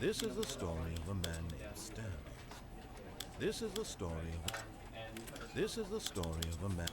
This is the story of a man named Stanley. This is the story of a man.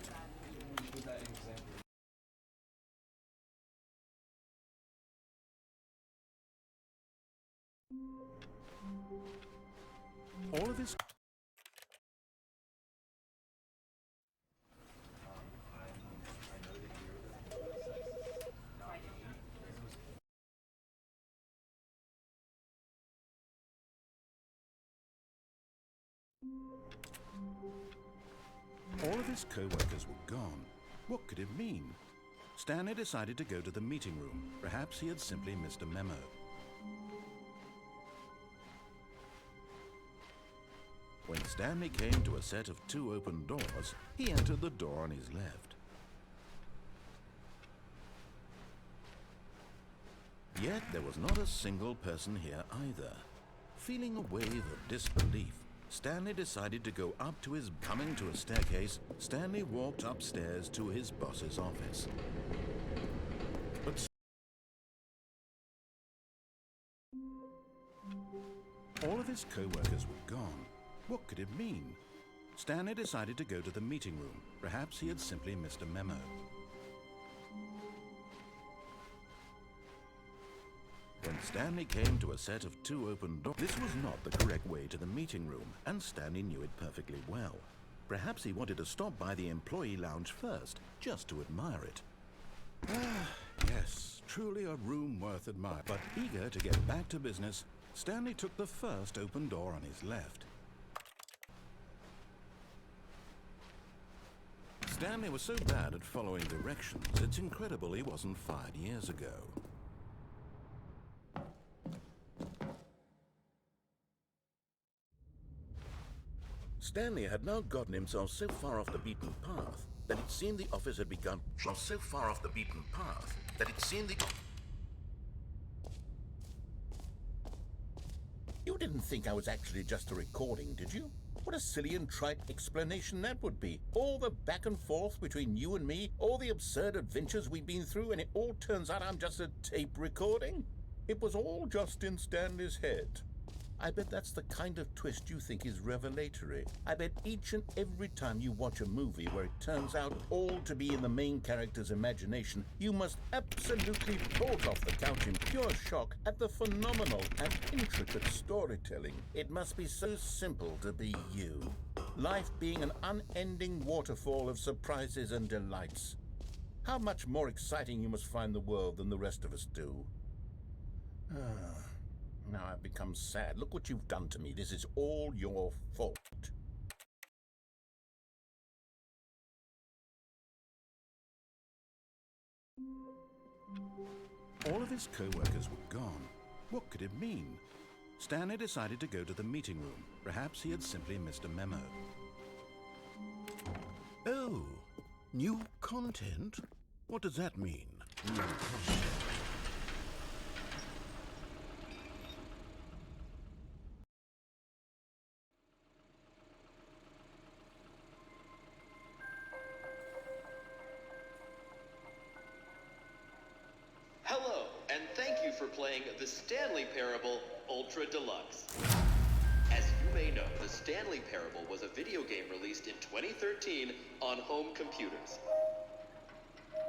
All of his co-workers were gone. What could it mean? Stanley decided to go to the meeting room. Perhaps he had simply missed a memo. When Stanley came to a set of 2 open doors, he entered the door on his left. Yet there was not a single person here either. Feeling a wave of disbelief, Stanley decided to go up to his... Coming to a staircase, Stanley walked upstairs to his boss's office. But all of his co-workers were gone. What could it mean? Stanley decided to go to the meeting room. Perhaps he had simply missed a memo. When Stanley came to a set of 2 open doors, this was not the correct way to the meeting room, and Stanley knew it perfectly well. Perhaps he wanted to stop by the employee lounge first, just to admire it. Yes, truly a room worth admiring. But eager to get back to business, Stanley took the first open door on his left. Stanley was so bad at following directions, it's incredible he wasn't fired years ago. Stanley had now gotten himself so far off the beaten path that it seemed the office had begun. You didn't think I was actually just a recording, did you? What a silly and trite explanation that would be. All the back and forth between you and me, all the absurd adventures we've been through, and it all turns out I'm just a tape recording? It was all just in Stanley's head. I bet that's the kind of twist you think is revelatory. I bet each and every time you watch a movie where it turns out all to be in the main character's imagination, you must absolutely bolt off the couch in pure shock at the phenomenal and intricate storytelling. It must be so simple to be you. Life being an unending waterfall of surprises and delights. How much more exciting you must find the world than the rest of us do. Now I've become sad. Look what you've done to me. This is all your fault. All of his co-workers were gone. What could it mean? Stanley decided to go to the meeting room. Perhaps he had simply missed a memo. Oh, new content? What does that mean? New content. Hello, and thank you for playing the Stanley Parable Ultra Deluxe. As you may know, the Stanley Parable was a video game released in 2013 on home computers.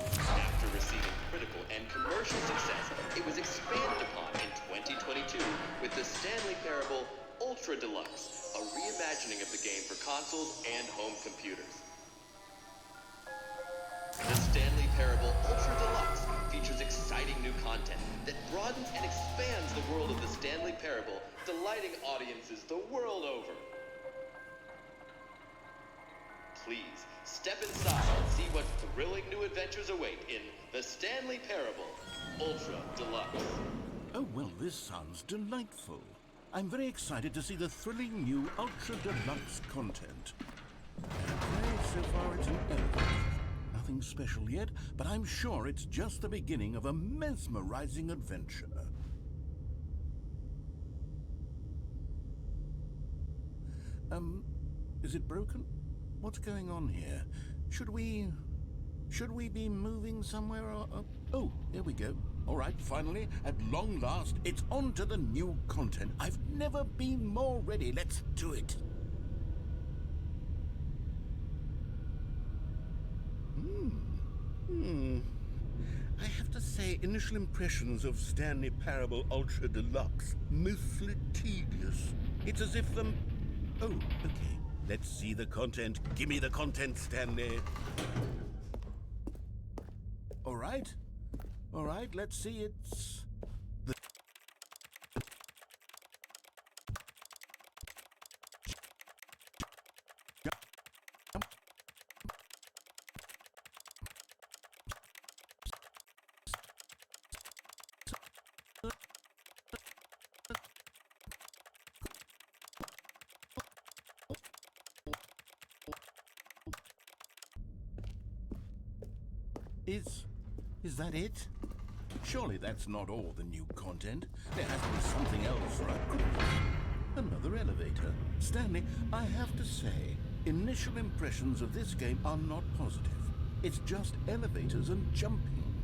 After receiving critical and commercial success, it was expanded upon in 2022 with the Stanley Parable Ultra Deluxe, a reimagining of the game for consoles and home computers. The Stanley Parable Ultra Deluxe features exciting new content that broadens and expands the world of the Stanley Parable, delighting audiences the world over. Please, step inside and see what thrilling new adventures await in the Stanley Parable Ultra Deluxe. Oh, well, this sounds delightful. I'm very excited to see the thrilling new Ultra Deluxe content. Okay, so far it's an overview. Nothing special yet, but I'm sure it's just the beginning of a mesmerizing adventure. Is it broken? What's going on here? Should we be moving somewhere or... Oh, here we go. All right, finally, at long last, it's on to the new content. I've never been more ready. Let's do it. I have to say, initial impressions of Stanley Parable Ultra Deluxe, mostly tedious. It's as if the... Oh, okay. Let's see the content. Give me the content, Stanley. All right, let's see. It's the Is that it? Surely that's not all the new content. There has to be something else, right? Another elevator. Stanley, I have to say, initial impressions of this game are not positive. It's just elevators and jumping.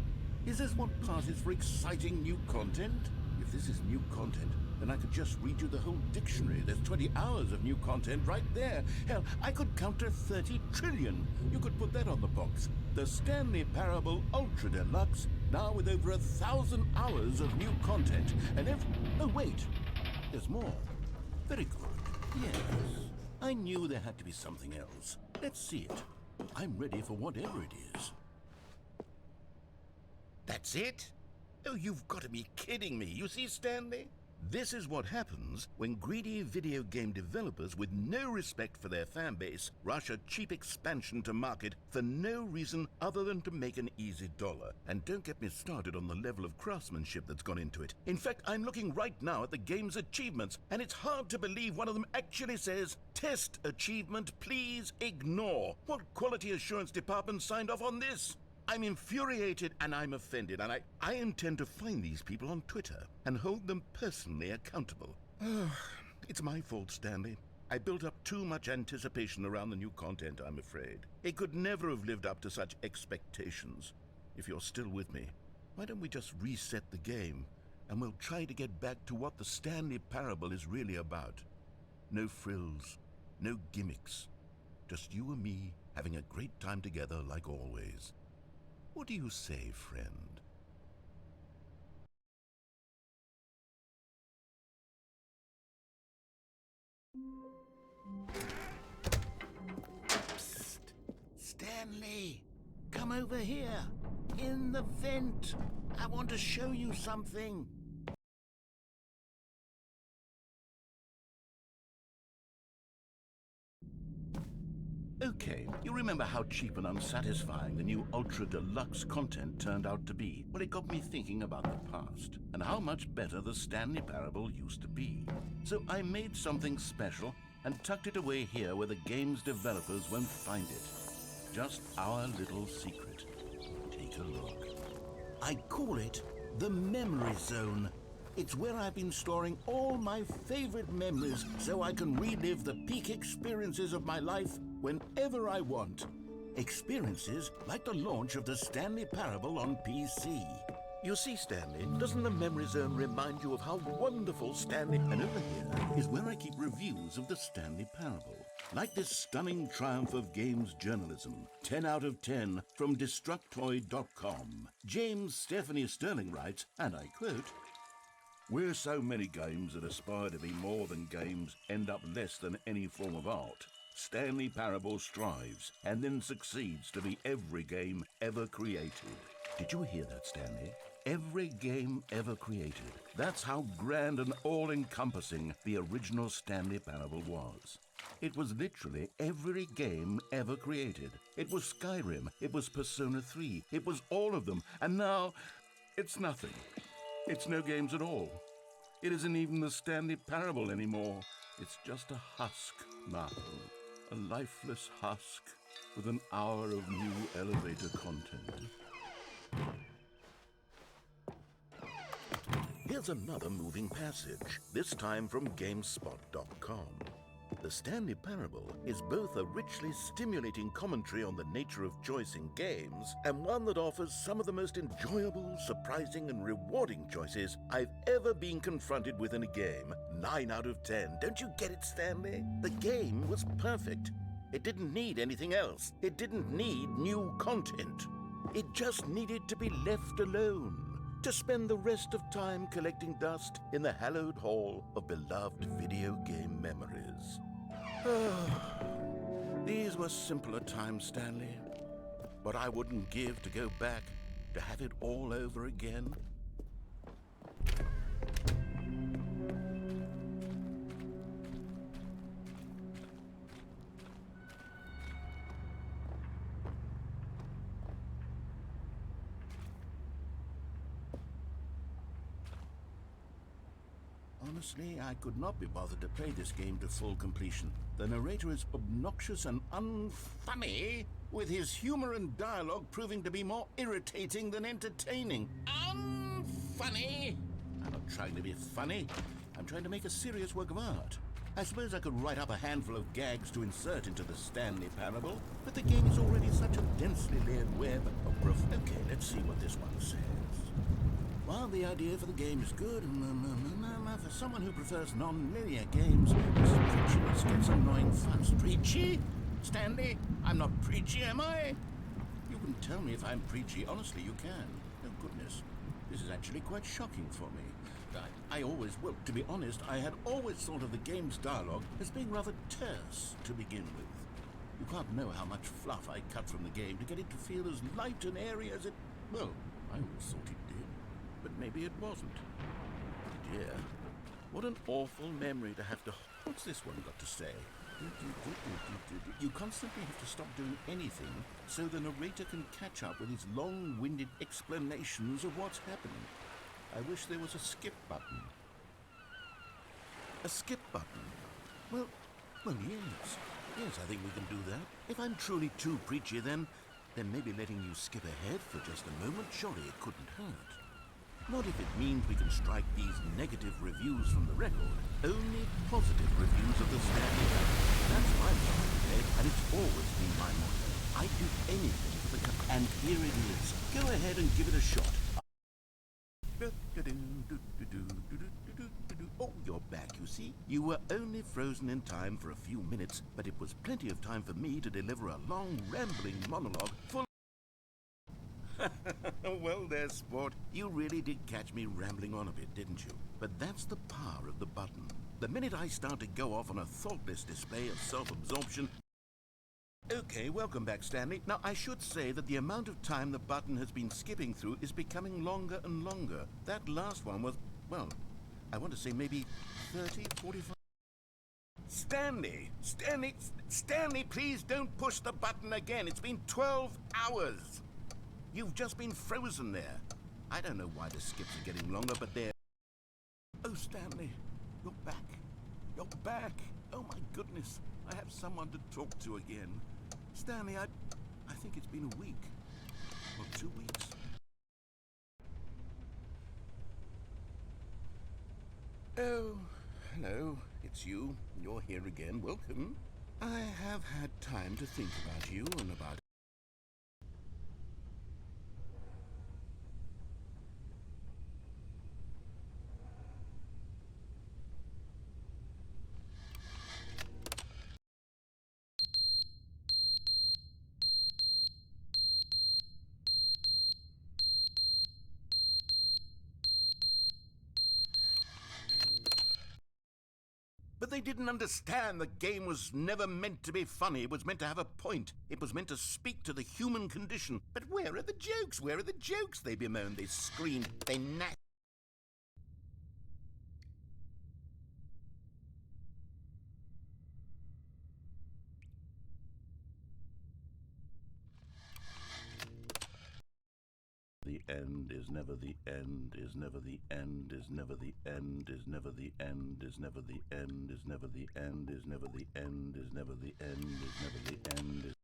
Is this what passes for exciting new content? If this is new content, then I could just read you the whole dictionary. There's 20 hours of new content right there. Hell, I could count to 30 trillion. You could put that on the box. The Stanley Parable Ultra Deluxe, now with over 1,000 hours of new content. And oh wait, there's more. Very good. Yes, I knew there had to be something else. Let's see it. I'm ready for whatever it is. That's it? Oh, you've got to be kidding me. You see, Stanley? This is what happens when greedy video game developers with no respect for their fan base rush a cheap expansion to market for no reason other than to make an easy dollar. And don't get me started on the level of craftsmanship that's gone into it. In fact, I'm looking right now at the game's achievements, and it's hard to believe one of them actually says, "Test achievement, please ignore." What quality assurance department signed off on this? I'm infuriated and I'm offended, and I intend to find these people on Twitter and hold them personally accountable. It's my fault, Stanley. I built up too much anticipation around the new content, I'm afraid. It could never have lived up to such expectations. If you're still with me, why don't we just reset the game and we'll try to get back to what the Stanley Parable is really about. No frills, no gimmicks. Just you and me having a great time together like always. What do you say, friend? Psst! Stanley! Come over here! In the vent! I want to show you something! Okay, you remember how cheap and unsatisfying the new Ultra Deluxe content turned out to be? Well, it got me thinking about the past, and how much better the Stanley Parable used to be. So I made something special and tucked it away here where the game's developers won't find it. Just our little secret. Take a look. I call it the Memory Zone. It's where I've been storing all my favorite memories so I can relive the peak experiences of my life whenever I want. Experiences like the launch of the Stanley Parable on PC. You see, Stanley, doesn't the Memory Zone remind you of how wonderful Stanley... And over here is where I keep reviews of the Stanley Parable. Like this stunning triumph of games journalism. 10 out of 10 from Destructoid.com. James Stephanie Sterling writes, and I quote, "Where so many games that aspire to be more than games end up less than any form of art, Stanley Parable strives and then succeeds to be every game ever created." Did you hear that, Stanley? Every game ever created. That's how grand and all-encompassing the original Stanley Parable was. It was literally every game ever created. It was Skyrim, it was Persona 3, it was all of them, and now it's nothing. It's no games at all. It isn't even the Stanley Parable anymore. It's just a husk, Martin. A lifeless husk with an hour of new elevator content. Here's another moving passage, this time from GameSpot.com. The Stanley Parable is both a richly stimulating commentary on the nature of choice in games and one that offers some of the most enjoyable, surprising, and rewarding choices I've ever been confronted with in a game. 9 out of 10. Don't you get it, Stanley? The game was perfect. It didn't need anything else. It didn't need new content. It just needed to be left alone, to spend the rest of time collecting dust in the hallowed hall of beloved video game memories. These were simpler times, Stanley. But I wouldn't give to go back, to have it all over again. Honestly, I could not be bothered to play this game to full completion. The narrator is obnoxious and unfunny, with his humor and dialogue proving to be more irritating than entertaining. Unfunny? I'm not trying to be funny. I'm trying to make a serious work of art. I suppose I could write up a handful of gags to insert into the Stanley Parable, but the game is already such a densely layered web of proof. Okay, let's see what this one says. While the idea for the game is good, for someone who prefers non-linear games, this preachiness gets annoying fast. Preachy? Stanley, I'm not preachy, am I? You can tell me if I'm preachy. Honestly, you can. Oh, goodness. This is actually quite shocking for me. I always, well, to be honest, I had always thought of the game's dialogue as being rather terse to begin with. You can't know how much fluff I cut from the game to get it to feel as light and airy as it... Well, I always thought it did. But maybe it wasn't. Dear, what an awful memory to have to... What's this one got to say? You constantly have to stop doing anything so the narrator can catch up with his long-winded explanations of what's happening. I wish there was a skip button. A skip button? Well, yes. Yes, I think we can do that. If I'm truly too preachy, then maybe letting you skip ahead for just a moment, surely it couldn't hurt. Not if it means we can strike these negative reviews from the record. Only positive reviews of the Stanley Parable. That's my job today, and it's always been my motto. I'd do anything for the company. And here it is. Go ahead and give it a shot. Oh, you're back, you see. You were only frozen in time for a few minutes, but it was plenty of time for me to deliver a long, rambling monologue full... Well there, sport. You really did catch me rambling on a bit, didn't you? But that's the power of the button. The minute I start to go off on a thoughtless display of self-absorption... Okay, welcome back, Stanley. Now, I should say that the amount of time the button has been skipping through is becoming longer and longer. That last one was, well, I want to say maybe 30, 45... Stanley, please don't push the button again. It's been 12 hours. You've just been frozen there. I don't know why the skips are getting longer, but they're... Oh, Stanley, you're back. You're back. Oh, my goodness. I have someone to talk to again. Stanley, I think it's been a week. Or 2 weeks. Oh, hello. It's you. You're here again. Welcome. I have had time to think about you and about... But they didn't understand the game was never meant to be funny. It was meant to have a point. It was meant to speak to the human condition. But where are the jokes? Where are the jokes? They bemoaned, they screamed, they gnashed. The end is never the end, is never the end, is never the end, is never the end, is never the end, is never the end, is never the end, is never the end, is never the end.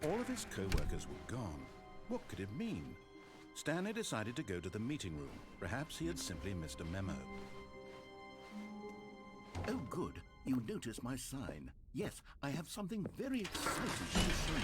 All of his co-workers were gone. What could it mean? Stanley decided to go to the meeting room. Perhaps he had simply missed a memo. Oh, good. You noticed my sign. Yes, I have something very exciting to show you.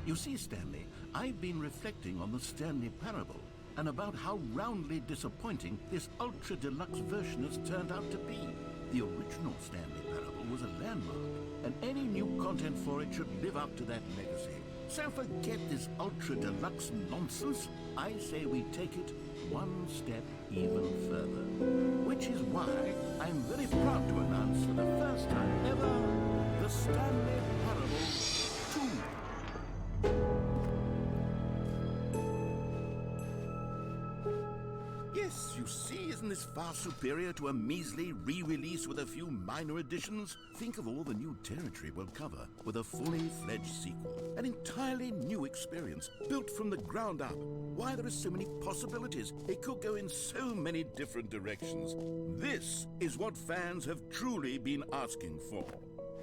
You see, Stanley, I've been reflecting on the Stanley parable and about how roundly disappointing this Ultra Deluxe version has turned out to be. The original Stanley parable was a landmark, and any new content for it should live up to that legacy. So forget this Ultra Deluxe nonsense. I say we take it one step even further. Which is why I'm very proud to announce for the first time ever, the Stanley Parable 2. Yes, you see, isn't this far superior to a measly re-release with a few minor additions? Think of all the new territory we'll cover with a fully fledged sequel. An entirely new experience, built from the ground up. Why, there are so many possibilities. It could go in so many different directions. This is what fans have truly been asking for.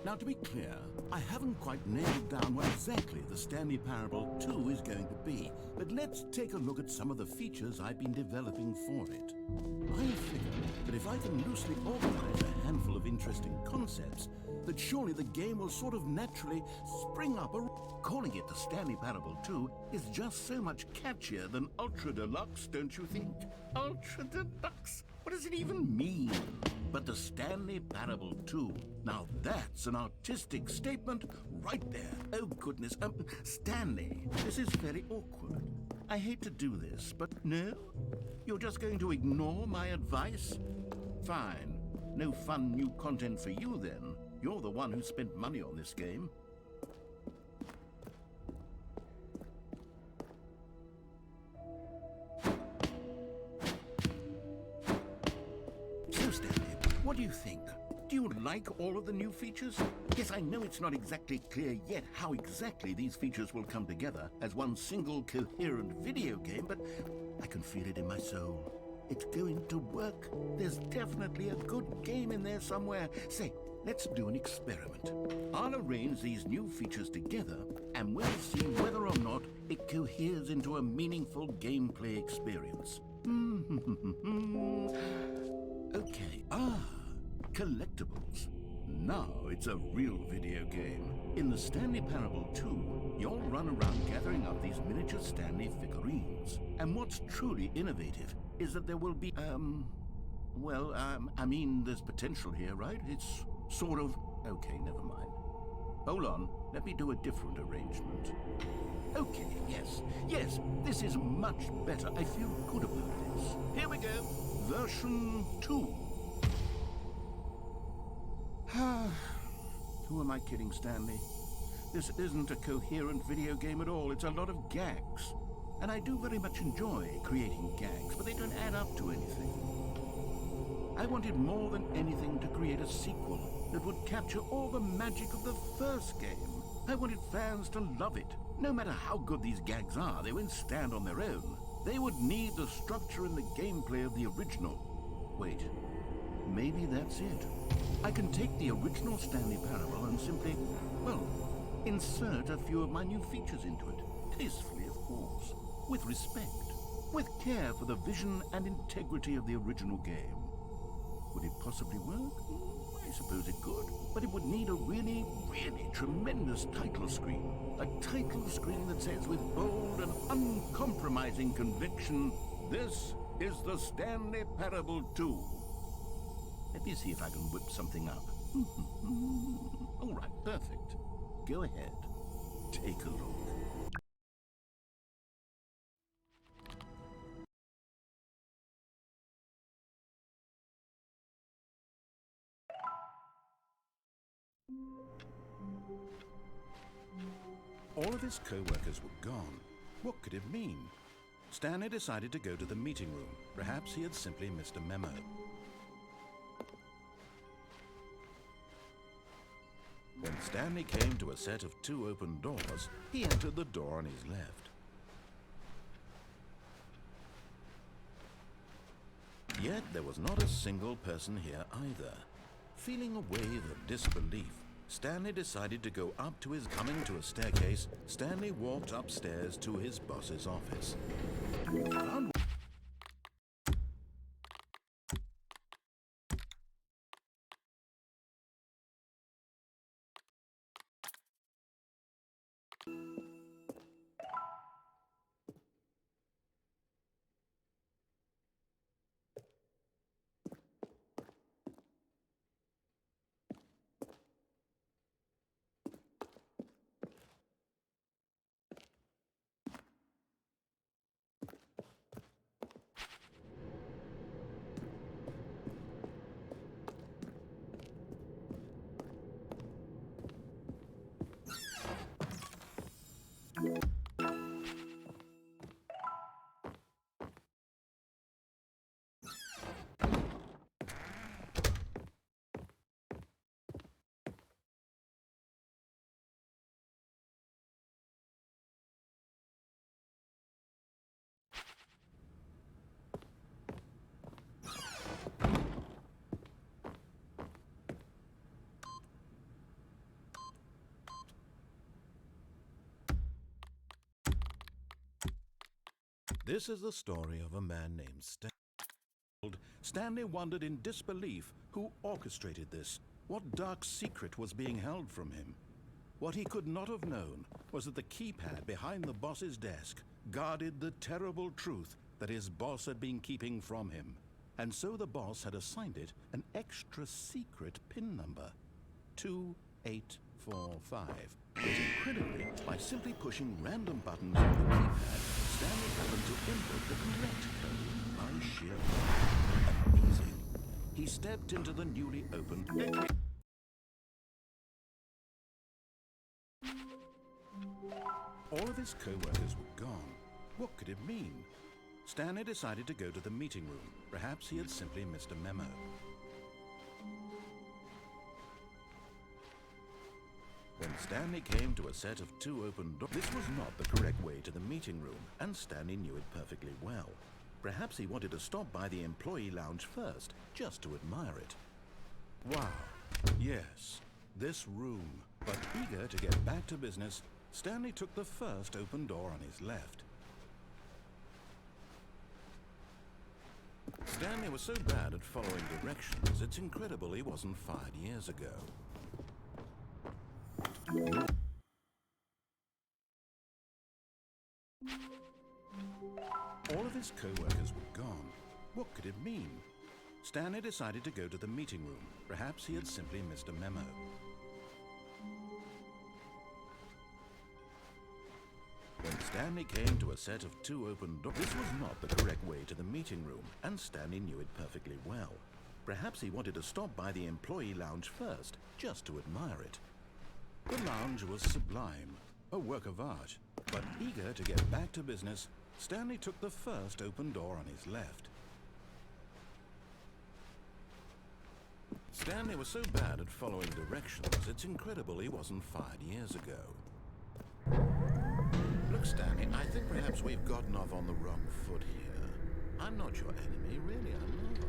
Now, to be clear, I haven't quite nailed down what exactly the Stanley Parable 2 is going to be, but let's take a look at some of the features I've been developing for it. I figure that if I can loosely organize a handful of interesting concepts, that surely the game will sort of naturally spring up. Calling it the Stanley Parable 2 is just so much catchier than Ultra Deluxe, don't you think? Ultra Deluxe? What does it even mean? But the Stanley Parable 2, now that's an artistic statement right there. Oh goodness, Stanley, this is very awkward. I hate to do this, but no? You're just going to ignore my advice? Fine. No fun new content for you then. You're the one who spent money on this game. So, Stanley, what do you think? Do you like all of the new features? Yes, I know it's not exactly clear yet how exactly these features will come together as one single coherent video game, but I can feel it in my soul. It's going to work. There's definitely a good game in there somewhere. Say, let's do an experiment. I'll arrange these new features together, and we'll see whether or not it coheres into a meaningful gameplay experience. Okay, collectibles. Now it's a real video game. In the Stanley Parable 2, you'll run around gathering up these miniature Stanley figurines. And what's truly innovative is that there will be, I mean, there's potential here, right? It's sort of... Okay, never mind. Hold on, let me do a different arrangement. Okay, yes, this is much better. I feel good about this. Here we go. Version 2. Who am I kidding, Stanley? This isn't a coherent video game at all. It's a lot of gags. And I do very much enjoy creating gags, but they don't add up to anything. I wanted more than anything to create a sequel that would capture all the magic of the first game. I wanted fans to love it. No matter how good these gags are, they won't stand on their own. They would need the structure and the gameplay of the original. Wait, maybe that's it. I can take the original Stanley Parable and simply, well, insert a few of my new features into it. Tastefully, of course. With respect. With care for the vision and integrity of the original game. Would it possibly work? I suppose it could. But it would need a really, really tremendous title screen. A title screen that says with bold and uncompromising conviction, "This is the Stanley Parable 2. Let me see if I can whip something up. All right, perfect. Go ahead. Take a look. All of his co-workers were gone. What could it mean? Stanley decided to go to the meeting room. Perhaps he had simply missed a memo. When Stanley came to a set of 2 open doors, he entered the door on his left. Yet there was not a single person here either. Feeling a wave of disbelief, Stanley decided to go up to his... Coming to a staircase, Stanley walked upstairs to his boss's office. Found This is the story of a man named Stanley. Stanley wondered in disbelief who orchestrated this, what dark secret was being held from him. What he could not have known was that the keypad behind the boss's desk guarded the terrible truth that his boss had been keeping from him. And so the boss had assigned it an extra secret PIN number, 2845. But incredibly, by simply pushing random buttons on the keypad, Stanley happened to input the correct code by sheer luck. Amazing. He stepped into the newly opened... All of his co-workers were gone. What could it mean? Stanley decided to go to the meeting room. Perhaps he had simply missed a memo. When Stanley came to a set of 2 open doors, this was not the correct way to the meeting room, and Stanley knew it perfectly well. Perhaps he wanted to stop by the employee lounge first, just to admire it. Wow, yes, this room. But eager to get back to business, Stanley took the first open door on his left. Stanley was so bad at following directions, it's incredible he wasn't fired years ago. All of his co-workers were gone. What could it mean? Stanley decided to go to the meeting room. Perhaps he had simply missed a memo. When Stanley came to a set of 2 open doors, this was not the correct way to the meeting room, and Stanley knew it perfectly well. Perhaps he wanted to stop by the employee lounge first, just to admire it. The lounge was sublime, a work of art. But eager to get back to business, Stanley took the first open door on his left. Stanley was so bad at following directions, it's incredible he wasn't fired years ago. Look, Stanley, I think perhaps we've gotten off on the wrong foot here. I'm not your enemy, really, I'm not.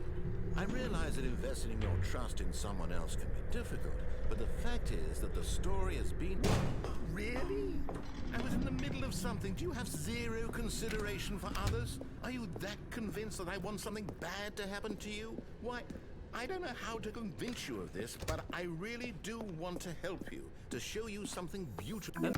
I realize that investing in your trust in someone else can be difficult, but the fact is that the story has been... Really? I was in the middle of something. Do you have zero consideration for others? Are you that convinced that I want something bad to happen to you? Why, I don't know how to convince you of this, but I really do want to help you, to show you something beautiful.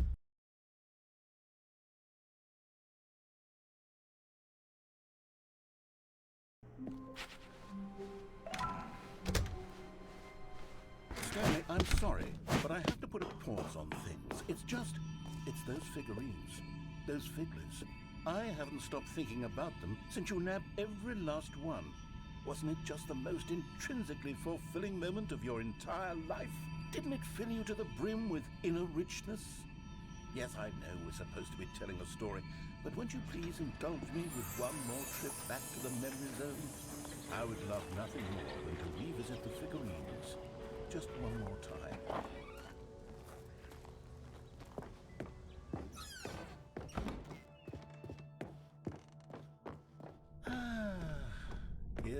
Stanley, I'm sorry, but I have to put a pause on things. It's those figurines, those figglers. I haven't stopped thinking about them since you nabbed every last one. Wasn't it just the most intrinsically fulfilling moment of your entire life? Didn't it fill you to the brim with inner richness? Yes, I know we're supposed to be telling a story, but won't you please indulge me with one more trip back to the memory zone? I would love nothing more than to revisit the figurines. Just one more time.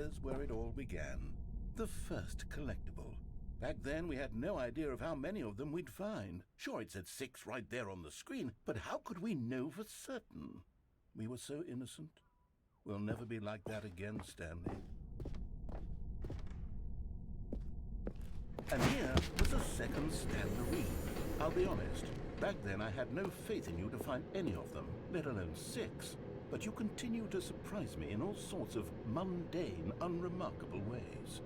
here's where it all began. The first collectible. Back then, we had no idea of how many of them we'd find. Sure, it said 6 right there on the screen, but how could we know for certain? We were so innocent. We'll never be like that again, Stanley. And here was a second Stanley. I'll be honest, back then I had no faith in you to find any of them, let alone 6. But you continue to surprise me in all sorts of mundane, unremarkable ways.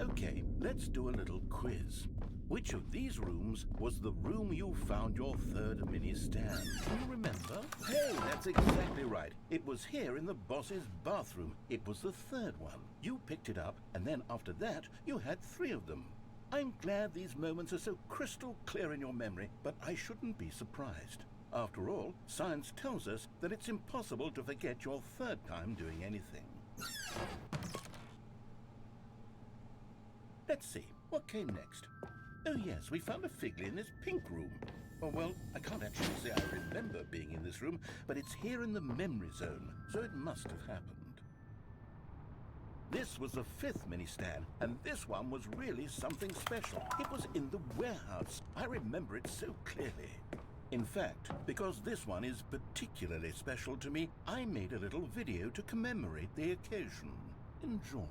Okay, let's do a little quiz. Which of these rooms was the room you found your third mini-stand? Do you remember? Hey, that's exactly right. It was here in the boss's bathroom. It was the third one. You picked it up, and then after that, you had 3 of them. I'm glad these moments are so crystal clear in your memory, but I shouldn't be surprised. After all, science tells us that it's impossible to forget your third time doing anything. Let's see, what came next? Oh yes, we found a Figley in this pink room. Oh well, I can't actually say I remember being in this room, but it's here in the memory zone, so it must have happened. This was the 5th mini-stand, and this one was really something special. It was in the warehouse. I remember it so clearly. In fact, because this one is particularly special to me, I made a little video to commemorate the occasion. Enjoy.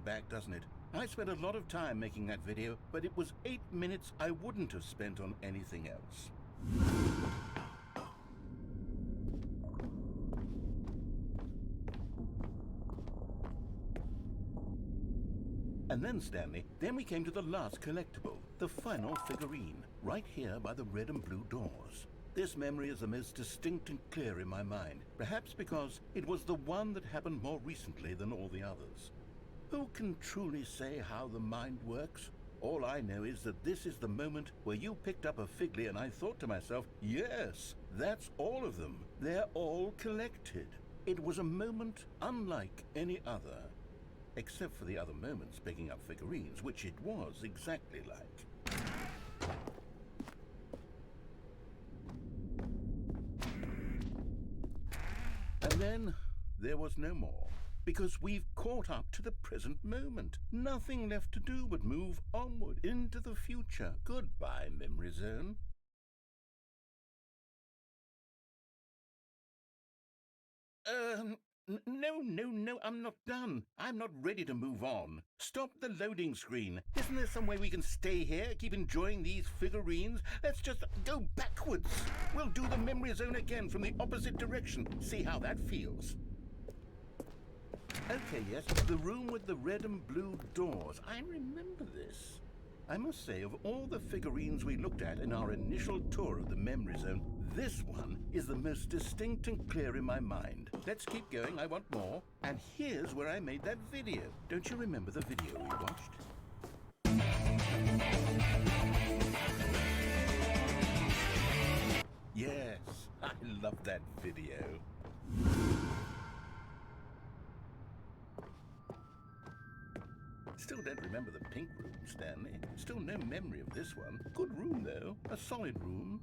Back, doesn't it? I spent a lot of time making that video, but it was 8 minutes I wouldn't have spent on anything else. And then, Stanley, we came to the last collectible, the final figurine, right here by the red and blue doors. This memory is the most distinct and clear in my mind, perhaps because it was the one that happened more recently than all the others. Who can truly say how the mind works? All I know is that this is the moment where you picked up a Figley and I thought to myself, yes, that's all of them. They're all collected. It was a moment unlike any other. Except for the other moments picking up figurines, which it was exactly like. And then there was no more. Because we've caught up to the present moment. Nothing left to do but move onward into the future. Goodbye, memory zone. No, I'm not done. I'm not ready to move on. Stop the loading screen. Isn't there some way we can stay here, keep enjoying these figurines? Let's just go backwards. We'll do the memory zone again from the opposite direction. See how that feels. Okay, yes, the room with the red and blue doors. I remember this. I must say, of all the figurines we looked at in our initial tour of the memory zone, this one is the most distinct and clear in my mind. Let's keep going, I want more. And here's where I made that video. Don't you remember the video we watched? Yes, I love that video. Still don't remember the pink room, Stanley. Still no memory of this one. Good room, though. A solid room.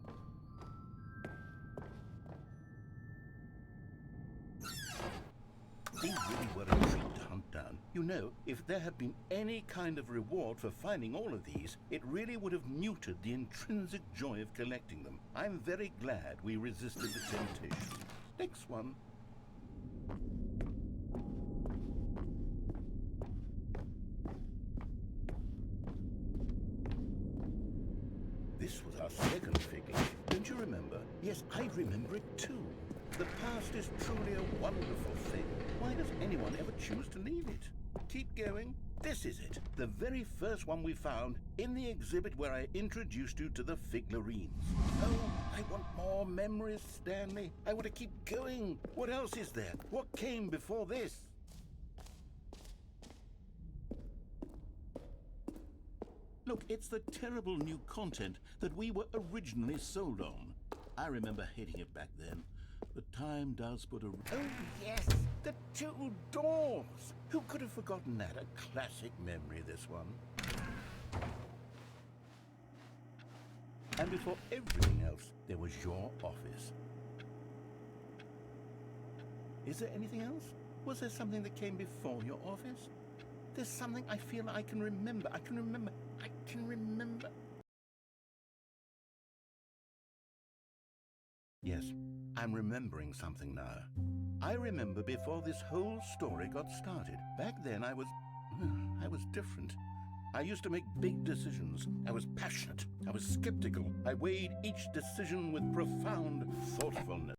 These really were a treat to hunt down. You know, if there had been any kind of reward for finding all of these, it really would have muted the intrinsic joy of collecting them. I'm very glad we resisted the temptation. Next one. This was our second Figley. Don't you remember? Yes, I remember it too. The past is truly a wonderful thing. Why does anyone ever choose to leave it? Keep going. This is it. The very first one we found in the exhibit where I introduced you to the figlarines. Oh, I want more memories, Stanley. I want to keep going. What else is there? What came before this? Look, it's the terrible new content that we were originally sold on. I remember hating it back then. But time does put a... Oh, yes! The two doors! Who could have forgotten that? A classic memory, this one. And before everything else, there was your office. Is there anything else? Was there something that came before your office? There's something I feel I can remember. I can remember. Yes, I'm remembering something now. I remember before this whole story got started. Back then I was different. I used to make big decisions. I was passionate. I was skeptical. I weighed each decision with profound thoughtfulness.